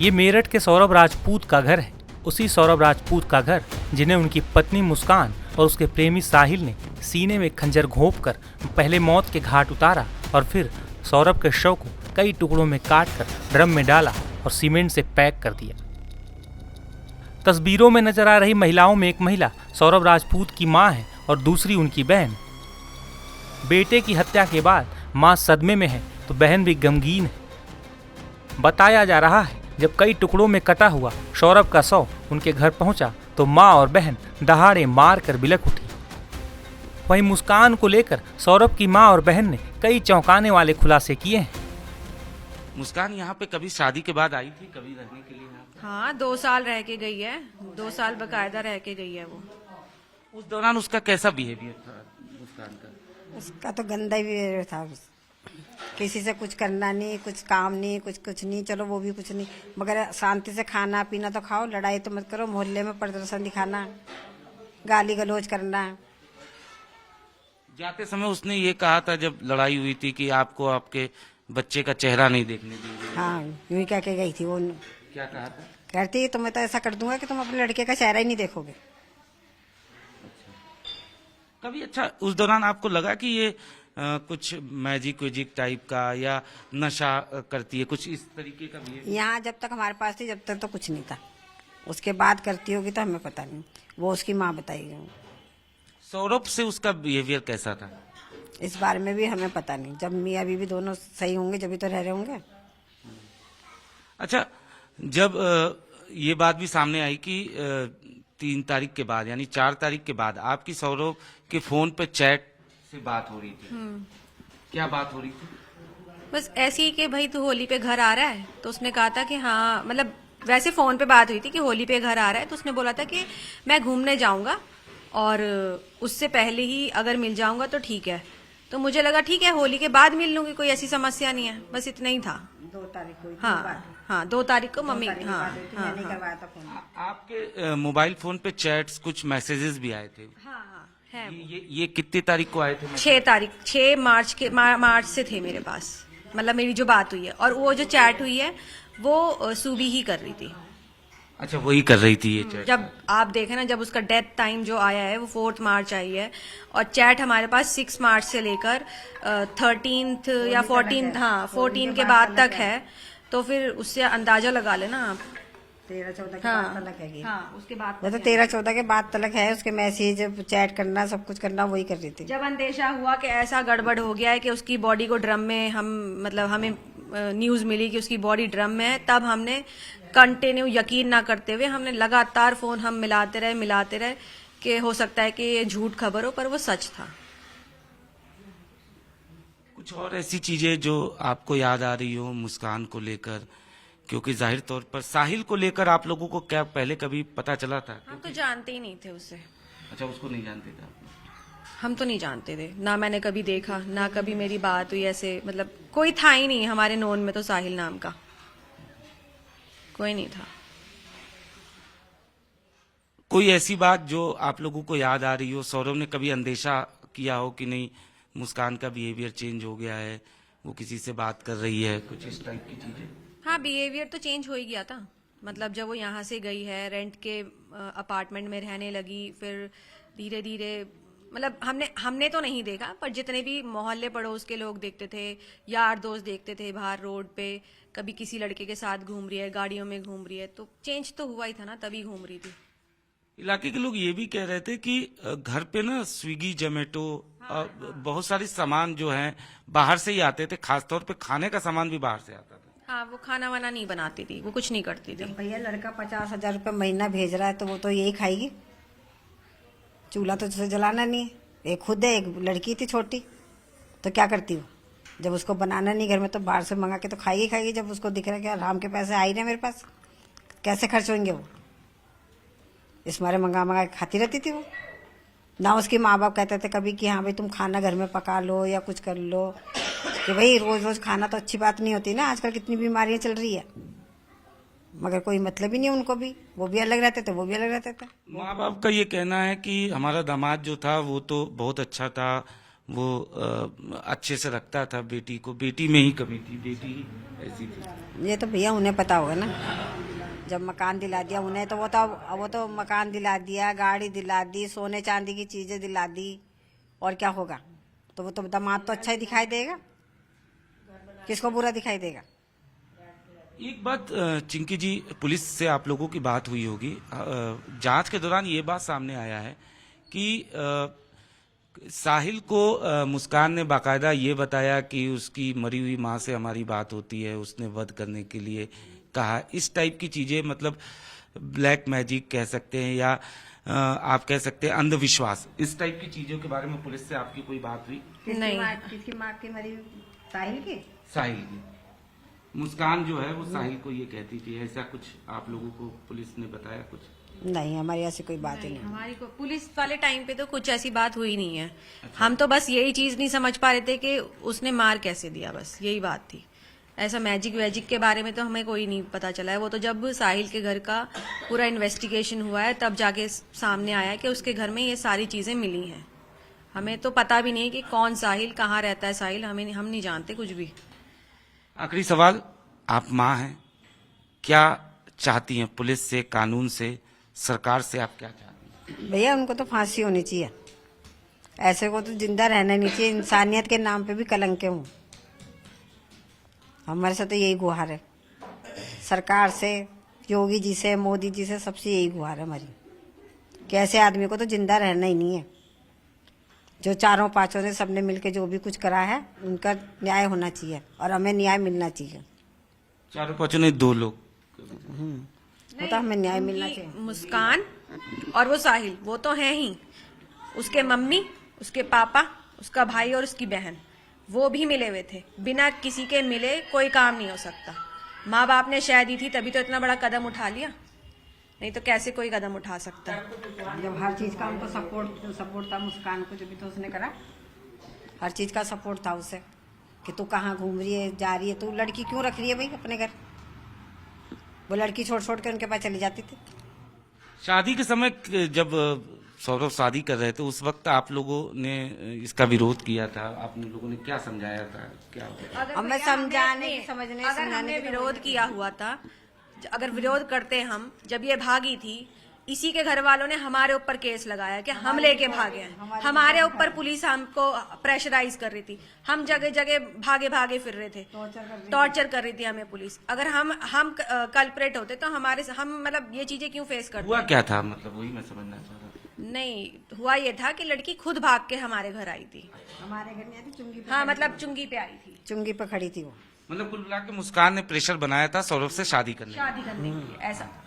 ये मेरठ के सौरभ राजपूत का घर है। उसी सौरभ राजपूत का घर जिन्हें उनकी पत्नी मुस्कान और उसके प्रेमी साहिल ने सीने में खंजर घोंपकर पहले मौत के घाट उतारा और फिर सौरभ के शव को कई टुकड़ों में काटकर ड्रम में डाला और सीमेंट से पैक कर दिया। तस्वीरों में नजर आ रही महिलाओं में एक महिला सौरभ राजपूत की मां है और दूसरी उनकी बहन। बेटे की हत्या के बाद मां सदमे में है तो बहन भी गमगीन है। बताया जा रहा है जब कई टुकड़ों में कटा हुआ सौरभ का शव उनके घर पहुंचा तो मां और बहन दहाड़े मार कर बिलख उठी। वहीं मुस्कान को लेकर सौरभ की मां और बहन ने कई चौंकाने वाले खुलासे किए हैं। मुस्कान यहाँ पे कभी शादी के बाद आई थी, कभी रहने के लिए यहाँ पे? हाँ, 2 साल रह के गई है। 2 साल बकायदा रह के गई है वो। उस दौरान उसका कैसा बिहेवियर था मुस्कान का? उसका तो गंदा ही बिहेवियर था। किसी से कुछ करना नहीं, कुछ काम नहीं, कुछ नहीं। चलो वो भी कुछ नहीं, मगर शांति से खाना पीना तो खाओ, लड़ाई तो मत करो। मोहल्ले में प्रदर्शन दिखाना, गाली गलौज करना। जाते समय उसने ये कहा था जब लड़ाई हुई थी कि आपको आपके बच्चे का चेहरा नहीं देखने देंगे। हाँ, यूं ही कह के गई थी वो। क्या कहा था? कहती तो मैं तो ऐसा कर दूंगा कि तुम अपने लड़के का चेहरा ही नहीं देखोगे। कभी अच्छा उस दौरान आपको लगा कि ये कुछ मैजिक वेजिक टाइप का या नशा करती है, कुछ इस तरीके का बिहेवियर? यहाँ जब तक हमारे पास थी जब तक तो कुछ नहीं था। उसके बाद करती होगी तो हमें पता नहीं, वो उसकी माँ बताएगी। सौरभ से उसका बिहेवियर कैसा था? इस बारे में भी हमें पता नहीं। जब मियाँ बीवी दोनों सही होंगे जब तो रह रहे होंगे। अच्छा, जब ये बात भी सामने आई कि 3 तारीख के बाद यानी 4 तारीख के बाद आपकी सौरभ के फोन पे चैट से बात हो रही थी, क्या बात हो रही थी? बस ऐसे ही कि भाई तू होली पे घर आ रहा है, तो उसने कहा था कि हाँ, मतलब वैसे फोन पे बात हुई थी कि होली पे घर आ रहा है, तो उसने बोला था कि मैं घूमने जाऊंगा और उससे पहले ही अगर मिल जाऊंगा तो ठीक है। तो मुझे लगा ठीक है, होली के बाद मिल लूंगी, कोई ऐसी समस्या नहीं है। बस इतना ही था। 2 तारीख को। हाँ, 2 तारीख को मम्मी। हाँ, मैंने करवाया था फोन। आपके मोबाइल फोन पे चैट्स कुछ मैसेजेस भी आए थे? हाँ, है। ये कितनी तारीख को आए थे? 6 मार्च से थे मेरे पास, मतलब मेरी जो बात हुई है। और वो जो चैट हुई है वो सूबी ही कर रही थी। अच्छा, वही कर रही थी ये चैट? जब आप देखें ना, जब उसका डेथ टाइम जो आया है वो 4 मार्च आई है और चैट हमारे पास 6 मार्च से लेकर 13 या 14, हाँ 14 के बाद तक है। तो फिर उससे अंदाजा लगा लेना आप। 13-14 के बाद तलक है। हाँ, उसके बाद वो तो 13-14 के बाद तलक है। उसके मैसेज चैट करना सब कुछ करना वही कर रही थी। जब अंदेशा हुआ कि ऐसा गड़बड़ हो गया है कि उसकी बॉडी को ड्रम में हमें न्यूज मिली कि उसकी बॉडी ड्रम में है, तब हमने कंटिन्यू यकीन ना करते हुए हमने लगातार फोन हम मिलाते रहे कि हो सकता है कि ये झूठ खबर हो, पर वो सच था। कुछ और ऐसी चीजें जो आपको याद आ रही हो मुस्कान को लेकर? क्योंकि जाहिर तौर पर साहिल को लेकर आप लोगों को क्या पहले कभी पता चला था? हम तो जानते ही नहीं थे उसे। अच्छा, उसको नहीं जानते थे आप? हम तो नहीं जानते थे, ना मैंने कभी देखा, ना कभी मेरी बात हुई ऐसे। मतलब कोई था ही नहीं हमारे नोन में तो, साहिल नाम का कोई नहीं था। कोई ऐसी बात जो आप लोगों को याद आ रही हो? सौरभ ने कभी अंदेशा किया हो कि नहीं मुस्कान का बिहेवियर चेंज हो गया है, वो किसी से बात कर रही है, कुछ इस टाइप की चीजें? हाँ, बिहेवियर तो चेंज हो ही गया था। मतलब जब वो यहाँ से गई है, रेंट के अपार्टमेंट में रहने लगी, फिर धीरे धीरे, मतलब हमने तो नहीं देखा, पर जितने भी मोहल्ले पड़ोस के लोग देखते थे, यार दोस्त देखते थे बाहर रोड पे, कभी किसी लड़के के साथ घूम रही है, गाड़ियों में घूम रही है, तो चेंज तो हुआ ही था ना, तभी घूम रही थी। इलाके के लोग ये भी कह रहे थे कि घर पे ना स्विगी जोमेटो बहुत सारी सामान जो है बाहर से ही आते थे, खासतौर पे खाने का सामान भी बाहर से आता था। हाँ, वो खाना वाना नहीं बनाती थी, वो कुछ नहीं करती थी। भैया लड़का 50,000 रुपये महीना भेज रहा है तो वो तो यही खाएगी। चूल्हा तो उसे जलाना नहीं है। एक खुद है, एक लड़की थी छोटी, तो क्या करती हो? जब उसको बनाना नहीं घर में तो बाहर से मंगा के तो खाएगी। जब उसको दिख रहा है कि आराम के पैसे आ ही रहे मेरे पास, कैसे खर्च होंगे वो, इस मारे मंगा के खाती रहती थी वो। ना उसके माँ बाप कहते थे कभी कि हाँ भाई तुम खाना घर में पका लो या कुछ कर लो, कि भाई रोज रोज खाना तो अच्छी बात नहीं होती ना, आजकल कितनी बीमारियां चल रही है। मगर कोई मतलब ही नहीं उनको भी, वो भी अलग रहते थे, वो भी अलग रहते थे। माँ बाप का ये कहना है कि हमारा दामाद जो था वो तो बहुत अच्छा था, वो अच्छे से रखता था बेटी को, बेटी में ही कमी थी, बेटी ही ऐसी थी। ये तो भैया उन्हें पता होगा ना, जब मकान दिला दिया उन्हें तो वो तो मकान दिला दिया, गाड़ी दिला दी, सोने चांदी की चीजें दिला दी, और क्या होगा? तो वो तो दामाद तो अच्छा ही दिखाई देगा, किसको बुरा दिखाई देगा? एक बात चिंकी जी, पुलिस से आप लोगों की बात हुई होगी, जांच के दौरान ये बात सामने आया है कि साहिल को मुस्कान ने बाकायदा ये बताया कि उसकी मरी हुई माँ से हमारी बात होती है, उसने वध करने के लिए कहा। इस टाइप की चीजें, मतलब ब्लैक मैजिक कह सकते हैं या आप कह सकते हैं अंधविश्वास, इस टाइप की चीजों के बारे में पुलिस से आपकी कोई बात हुई? नहीं। किसकी माँ की मरी? साहिल की? साहिल की। मुस्कान जो है वो साहिल को ये कहती थी, ऐसा कुछ आप लोगों को पुलिस ने बताया कुछ? नहीं, हमारी ऐसी कोई बात ही नहीं। हमारी को पुलिस वाले टाइम पे तो कुछ ऐसी बात हुई नहीं है। हम तो बस यही चीज नहीं समझ पा रहे थे कि उसने मार कैसे दिया, बस यही बात थी। ऐसा मैजिक वैजिक के बारे में तो हमें कोई नहीं पता चला है। वो तो जब साहिल के घर का पूरा इन्वेस्टिगेशन हुआ है तब जाके सामने आया कि उसके घर में ये सारी चीजें मिली हैं। हमें तो पता भी नहीं कि कौन साहिल, कहाँ रहता है साहिल, हम नहीं जानते कुछ भी। आखिरी सवाल, आप माँ हैं, क्या चाहती हैं पुलिस से, कानून से, सरकार से? आप क्या चाहती हैं? भैया उनको तो फांसी होनी चाहिए, ऐसे को तो जिंदा रहना नहीं चाहिए। इंसानियत के नाम पे भी कलंक हूँ। हमारे से तो यही गुहार है, सरकार से, योगी जी से, मोदी जी से, सबसे यही गुहार है हमारी कि ऐसे आदमी को तो जिंदा रहना ही नहीं है। जो चारों पांचों ने सबने मिलके जो भी कुछ करा है उनका न्याय होना चाहिए और हमें न्याय मिलना चाहिए। चारों पांचों ने, 2 लोग, वो तो हमें न्याय मिलना उनकी चाहिए। मुस्कान और वो साहिल, वो तो हैं ही। उसके मम्मी, उसके पापा, उसका भाई और उसकी बहन, वो भी मिले हुए थे। बिना किसी के मिले कोई काम नहीं हो सकता। माँ बाप ने शह दी थी तभी तो इतना बड़ा कदम उठा लिया, नहीं तो कैसे कोई कदम उठा सकता है। जब हर चीज का उनको सपोर्ट था, मुस्कान को जो भी तो उसने करा, हर चीज का सपोर्ट था उसे कि तू कहाँ घूम रही है, जा रही है, तू लड़की क्यों रख रही है भाई अपने घर? वो लड़की छोड़ छोड़ के उनके पास चली जाती थी। शादी के समय जब सौरभ शादी कर रहे थे उस वक्त आप लोगों ने इसका विरोध किया था, आप लोगों ने क्या समझाया था, क्या? हमें समझाने समझने अगर हमने विरोध किया हुआ था, अगर विरोध करते हम, जब ये भागी थी, इसी के घर वालों ने हमारे ऊपर केस लगाया कि हम लेके भागे हैं। हमारे ऊपर पुलिस हमको प्रेशराइज कर रही थी, हम जगह जगह भागे भागे फिर रहे थे, टॉर्चर कर रही थी हमें पुलिस। अगर हम कल्परेट होते तो हम मतलब ये चीजें क्यों फेस करते? हुआ क्या था, मतलब वही मैं समझना चाह रहा था। नहीं, हुआ ये था कि लड़की खुद भाग के हमारे घर आई थी। हमारे घर में आई थी, चुंगी पे हाँ, मतलब चुंगी पे आई थी, चुंगी पे खड़ी थी वो। मतलब कुल मिला के मुस्कान ने प्रेशर बनाया था सौरभ से शादी करने का। शादी करने के लिए, ऐसा था।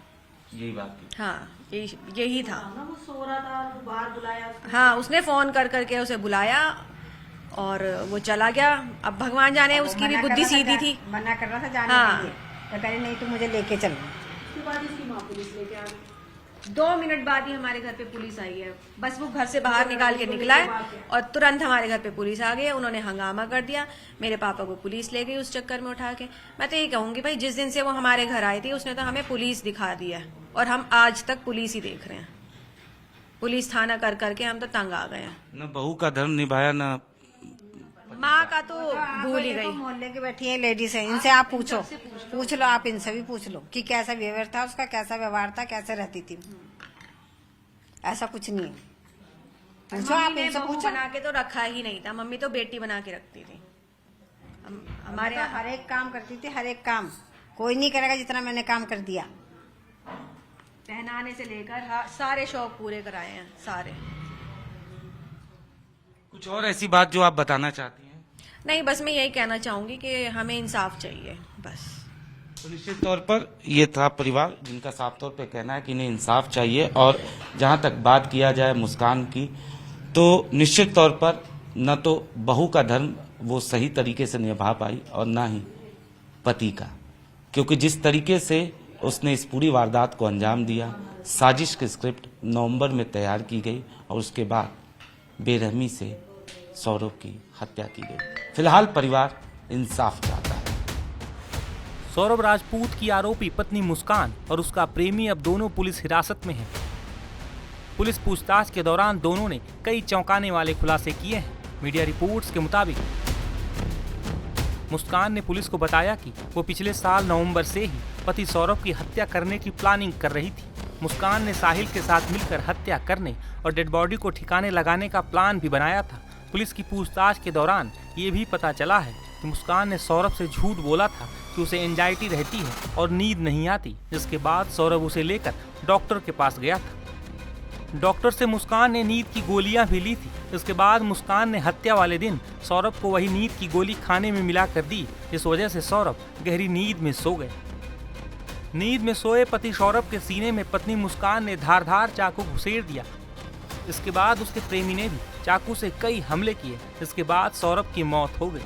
यही बात थी। हाँ, यही था। वो सो रहा था, बाहर बुलाया। हाँ, उसने फोन कर करके उसे बुलाया और वो चला गया। अब भगवान जाने उसकी भी बुद्धि सीधी थी। मना कर रहा था जाने हाँ। के लिए, तो कह रही नहीं तू मुझे लेके चल। 2 मिनट बाद ही हमारे घर पे पुलिस आई है। बस वो घर से बाहर निकाल के निकला है और तुरंत हमारे घर पे पुलिस आ गई है। उन्होंने हंगामा कर दिया, मेरे पापा को पुलिस ले गई उस चक्कर में उठा के। मैं तो ये कहूंगी भाई, जिस दिन से वो हमारे घर आई थी उसने तो हमें पुलिस दिखा दिया है और हम आज तक पुलिस ही देख रहे हैं। पुलिस थाना कर करके हम तो तंग आ गए हैं। न बहू का धर्म निभाया, न माँ का तो भूल ही गई। मोहल्ले की बैठी है लेडीज है, इनसे आप पूछ लो, आप इनसे भी पूछ लो कि कैसा व्यवहार था उसका, कैसा व्यवहार था, कैसे रहती थी। ऐसा कुछ नहीं है, पूछो आप मम्मी ने इनसे बहू पूछो। बना के तो रखा ही नहीं था, मम्मी तो बेटी बना के रखती थी। हमारे तो हर एक काम करती थी, हर एक काम। कोई नहीं करेगा जितना मैंने काम कर दिया। पहनाने से लेकर सारे शौक पूरे कराए हैं, सारे। कुछ और ऐसी बात जो आप बताना चाहती हैं? नहीं, बस मैं यही कहना चाहूंगी कि हमें इंसाफ चाहिए, बस। तो निश्चित तौर पर ये था परिवार जिनका साफ तौर पे कहना है कि इन्हें इंसाफ चाहिए। और जहां तक बात किया जाए मुस्कान की, तो निश्चित तौर पर न तो बहू का धर्म वो सही तरीके से निभा पाई और न ही पति का, क्योंकि जिस तरीके से उसने इस पूरी वारदात को अंजाम दिया, साजिश की स्क्रिप्ट नवंबर में तैयार की गई और उसके बाद बेरहमी से सौरभ की हत्या की गई। फिलहाल परिवार इंसाफ चाहता है। सौरभ राजपूत की आरोपी पत्नी मुस्कान और उसका प्रेमी अब दोनों पुलिस हिरासत में हैं। पुलिस पूछताछ के दौरान दोनों ने कई चौंकाने वाले खुलासे किए हैं। मीडिया रिपोर्ट्स के मुताबिक मुस्कान ने पुलिस को बताया कि वो पिछले साल नवंबर से ही पति सौरभ की हत्या करने की प्लानिंग कर रही थी। मुस्कान ने साहिल के साथ मिलकर हत्या करने और डेड बॉडी को ठिकाने लगाने का प्लान भी बनाया था। पुलिस की पूछताछ के दौरान ये भी पता चला है कि मुस्कान ने सौरभ से झूठ बोला था कि उसे एंजाइटी रहती है और नींद नहीं आती, जिसके बाद सौरभ उसे लेकर डॉक्टर के पास गया था। डॉक्टर से मुस्कान ने नींद की गोलियां भी ली थी। इसके बाद मुस्कान ने हत्या वाले दिन सौरभ को वही नींद की गोली खाने में मिला कर दी। इस वजह से सौरभ गहरी नींद में सो गए। नींद में सोए पति सौरभ के सीने में पत्नी मुस्कान ने धारदार चाकू घुसेड़ दिया। इसके बाद उसके प्रेमी ने भी चाकू से कई हमले किए। इसके बाद सौरभ की मौत हो गई।